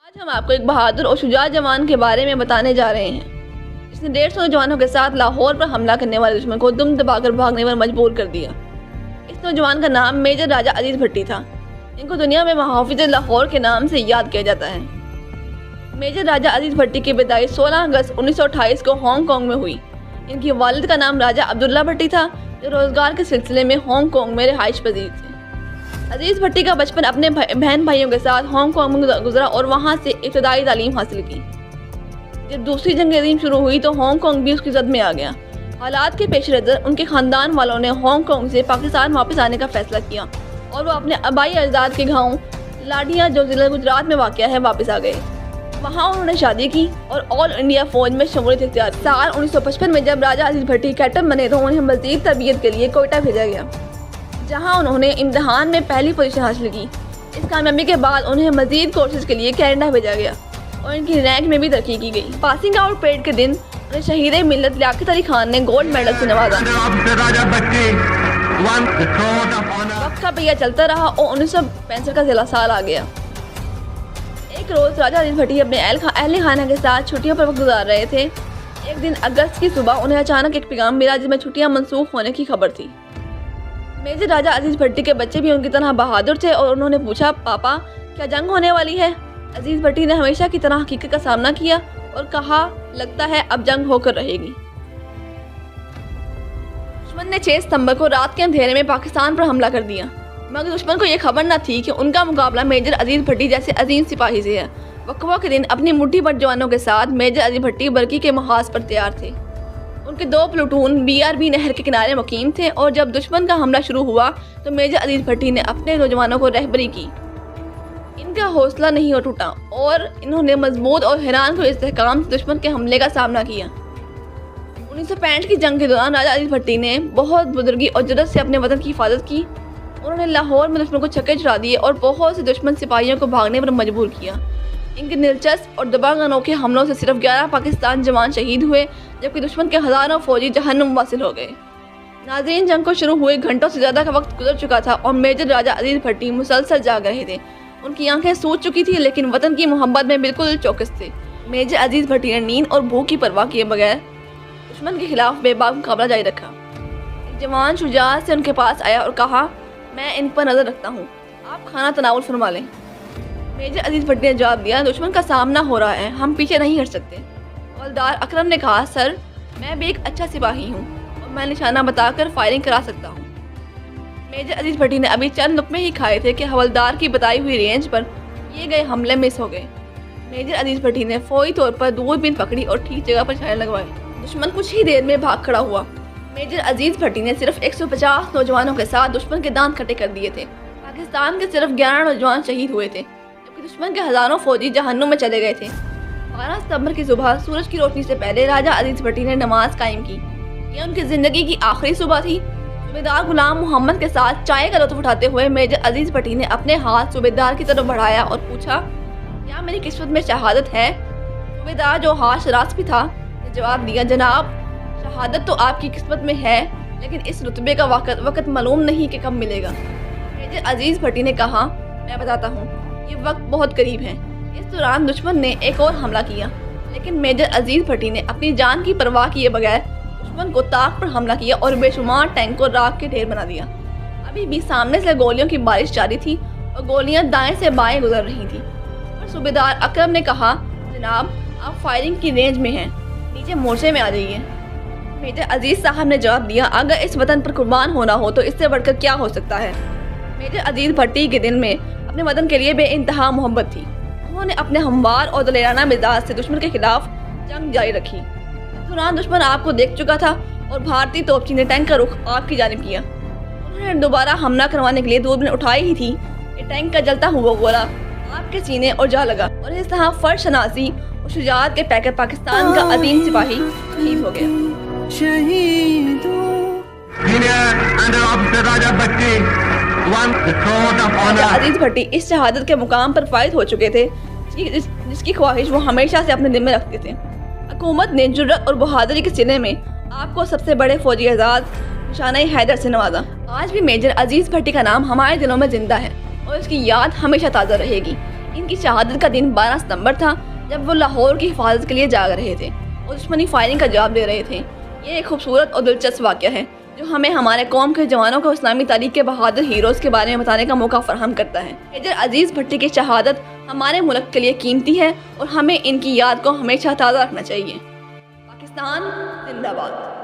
آج ہم آپ کو ایک بہادر اور شجاع جوان کے بارے میں بتانے جا رہے ہیں جس نے 150 نوجوانوں کے ساتھ لاہور پر حملہ کرنے والے دشمن کو دم دبا کر بھاگنے پر مجبور کر دیا۔ اس نوجوان کا نام میجر راجہ عزیز بھٹی تھا۔ ان کو دنیا میں محافظ لاہور کے نام سے یاد کیا جاتا ہے۔ میجر راجہ عزیز بھٹی کی پیدائش 16 اگست 1928 کو ہانگ کانگ میں ہوئی۔ ان کی والد کا نام راجہ عبداللہ بھٹی تھا جو روزگار کے سلسلے میں ہانگ کانگ میں رہائش پذیر تھے۔ عزیز بھٹی کا بچپن اپنے بہن بھائیوں کے ساتھ ہانگ کانگ میں گزرا اور وہاں سے ابتدائی تعلیم حاصل کی۔ جب دوسری جنگ عظیم شروع ہوئی تو ہانگ کانگ بھی اس کی زد میں آ گیا۔ حالات کے پیش نظر ان کے خاندان والوں نے ہانگ کانگ سے پاکستان واپس آنے کا فیصلہ کیا اور وہ اپنے آبائی اجداد کے گاؤں لاڈیاں جو ضلع گجرات میں واقع ہے واپس آ گئے۔ وہاں انہوں نے شادی کی اور آل انڈیا فوج میں شمولیت اختیار کی۔ سال 1955 میں جب راجہ عزیز بھٹی کیپٹن بنے تو انہیں مزید تربیت کے لیے کوئٹہ بھیجا گیا جہاں انہوں نے امتحان میں پہلی پوزیشن حاصل کی۔ اس کامیابی کے بعد انہیں مزید کورسز کے لیے کینیڈا بھیجا گیا اور ان کی رینک میں بھی ترقی کی گئی۔ پاسنگ آؤٹ پریڈ کے دن انہیں شہید ملت لیاقت علی خان نے گولڈ میڈل سے نوازا۔ وقت کا پہیہ چلتا رہا اور 1965 کا ضلع سال آ گیا۔ ایک روز راجہ عزیز بھٹی اپنے اہل خانہ کے ساتھ چھٹیوں پر وقت گزار رہے تھے۔ ایک دن اگست کی صبح انہیں اچانک ایک پیغام ملا جس میں چھٹیاں منسوخ ہونے کی خبر تھی۔ میجر راجہ عزیز بھٹی کے بچے بھی ان کی طرح بہادر تھے اور انہوں نے پوچھا، پاپا کیا جنگ ہونے والی ہے؟ عزیز بھٹی نے ہمیشہ کی طرح حقیقت کا سامنا کیا اور کہا، لگتا ہے اب جنگ ہو کر رہے گی۔ دشمن نے 6 ستمبر کو رات کے اندھیرے میں پاکستان پر حملہ کر دیا، مگر دشمن کو یہ خبر نہ تھی کہ ان کا مقابلہ میجر عزیز بھٹی جیسے عظیم سپاہی سے ہے۔ وقفہ کے دن اپنی مٹھی بھر جوانوں کے ساتھ میجر عزیز بھٹی برقی کے محاذ پر تیار تھے۔ ان کے 2 پلٹون BRB نہر کے کنارے مقیم تھے اور جب دشمن کا حملہ شروع ہوا تو میجر عزیز بھٹی نے اپنے نوجوانوں کو رہبری کی۔ ان کا حوصلہ نہیں ٹوٹا اور انہوں نے مضبوط اور حیران کن استحکام سے دشمن کے حملے کا سامنا کیا۔ 1965 کی جنگ کے دوران راجہ عزیز بھٹی نے بہت بزرگی اور جرأت سے اپنے وطن کی حفاظت کی۔ انہوں نے لاہور میں دشمن کو چھکے چھڑا دیے اور بہت سے دشمن سپاہیوں کو بھاگنے پر مجبور کیا۔ ان کے دلچسپ اور دبنگ انوکھے حملوں سے صرف 11 پاکستان جوان شہید ہوئے جبکہ دشمن کے ہزاروں فوجی جہنم واصل ہو گئے۔ ناظرین، جنگ کو شروع ہوئے گھنٹوں سے زیادہ کا وقت گزر چکا تھا اور میجر راجہ عزیز بھٹی مسلسل جاگ رہے تھے۔ ان کی آنکھیں سوج چکی تھی لیکن وطن کی محبت میں بالکل چوکس تھے۔ میجر عزیز بھٹی نے نیند اور بھوک کی پرواہ کیے بغیر دشمن کے خلاف بے باک مقابلہ جاری رکھا۔ ایک جوان شجاعت سے ان کے پاس آیا اور کہا، میں ان پر نظر رکھتا ہوں، آپ کھانا تناول فرما لیں۔ میجر عزیز بھٹی نے جواب دیا، دشمن کا سامنا ہو رہا ہے، ہم پیچھے نہیں ہٹ سکتے۔ حوالدار اکرم نے کہا، سر میں بھی ایک اچھا سپاہی ہوں اور میں نشانہ بتا کر فائرنگ کرا سکتا ہوں۔ میجر عزیز بھٹی نے ابھی چند لقمے ہی کھائے تھے کہ حوالدار کی بتائی ہوئی رینج پر کیے گئے حملے مس ہو گئے۔ میجر عزیز بھٹی نے فوری طور پر دوربین پکڑی اور ٹھیک جگہ پر نشانے لگوائے۔ دشمن کچھ ہی دیر میں بھاگ کھڑا ہوا۔ میجر عزیز بھٹی نے صرف 150 نوجوانوں کے ساتھ دشمن کے دانت کھٹے کر دیے تھے۔ پاکستان کے صرف 11 نوجوان شہید ہوئے تھے جبکہ دشمن کے ہزاروں فوجی جہنم میں چلے گئے تھے۔ 12 ستمبر کی صبح سورج کی روشنی سے پہلے راجہ عزیز بھٹی نے نماز قائم کی۔ یہ ان کی زندگی کی آخری صبح تھی۔ صوبیدار غلام محمد کے ساتھ چائے کا لطف اٹھاتے ہوئے میجر عزیز بھٹی نے اپنے ہاتھ صوبیدار کی طرف بڑھایا اور پوچھا، کیا میری قسمت میں شہادت ہے؟ صوبیدار جو ہاتھ شراس بھی تھا نے جواب دیا، جناب شہادت تو آپ کی قسمت میں ہے لیکن اس رتبے کا وقت معلوم نہیں کہ کب ملے گا۔ میجر عزیز بھٹی نے کہا، میں بتاتا ہوں، یہ وقت بہت قریب ہے۔ اس دوران دشمن نے ایک اور حملہ کیا لیکن میجر عزیز بھٹی نے اپنی جان کی پرواہ کیے بغیر دشمن کو طاق پر حملہ کیا اور بے شمار ٹینک کو راکھ کے ڈھیر بنا دیا۔ ابھی بھی سامنے سے گولیوں کی بارش جاری تھی اور گولیاں دائیں سے بائیں گزر رہی تھیں اور صوبیدار اکرم نے کہا، جناب آپ فائرنگ کی رینج میں ہیں، نیچے مورچے میں آ جائیے۔ میجر عزیز صاحب نے جواب دیا، اگر اس وطن پر قربان ہونا ہو تو اس سے بڑھ کر کیا ہو سکتا ہے۔ میجر عزیز بھٹی کے دل میں اپنے وطن کے لیے بے انتہا محبت تھی۔ انہوں نے اپنے ہموار اور دلیرانہ مزاج سے دشمن کے خلاف جنگ جاری رکھی۔ اس دوران دشمن آپ کو دیکھ چکا تھا اور بھارتی توپچی نے ٹینک کا رخ آپ کی جانب کیا۔ انہوں نے دوبارہ حملہ کروانے کے لیے دوربین اٹھائی ہی تھی کہ ٹینک کا جلتا ہوا گولا آپ کے سینے اور جا لگا اور اس طرح فرد شناسی اور شجاعت کے پیکر پاکستان کا عظیم سپاہی شہید ہو گیا۔ راجہ عزیز بھٹی اس شہادت کے مقام پر فائز ہو چکے تھے جس کی خواہش وہ ہمیشہ سے اپنے دل میں رکھتے تھے۔ حکومت نے جرأت اور بہادری کے سلسلے میں آپ کو سب سے بڑے فوجی اعزاز نشانہ حیدر سے نوازا۔ آج بھی میجر عزیز بھٹی کا نام ہمارے دلوں میں زندہ ہے اور اس کی یاد ہمیشہ تازہ رہے گی۔ ان کی شہادت کا دن 12 ستمبر تھا، جب وہ لاہور کی حفاظت کے لیے جاگ رہے تھے اور دشمنی فائرنگ کا جواب دے رہے تھے۔ یہ ایک خوبصورت اور دلچسپ واقعہ ہے جو ہمیں ہمارے قوم کے جوانوں کو اسلامی تاریخ کے بہادر ہیروز کے بارے میں بتانے کا موقع فراہم کرتا ہے۔ میجر عزیز بھٹی کی شہادت ہمارے ملک کے لیے قیمتی ہے اور ہمیں ان کی یاد کو ہمیشہ تازہ رکھنا چاہیے۔ پاکستان زندہ باد۔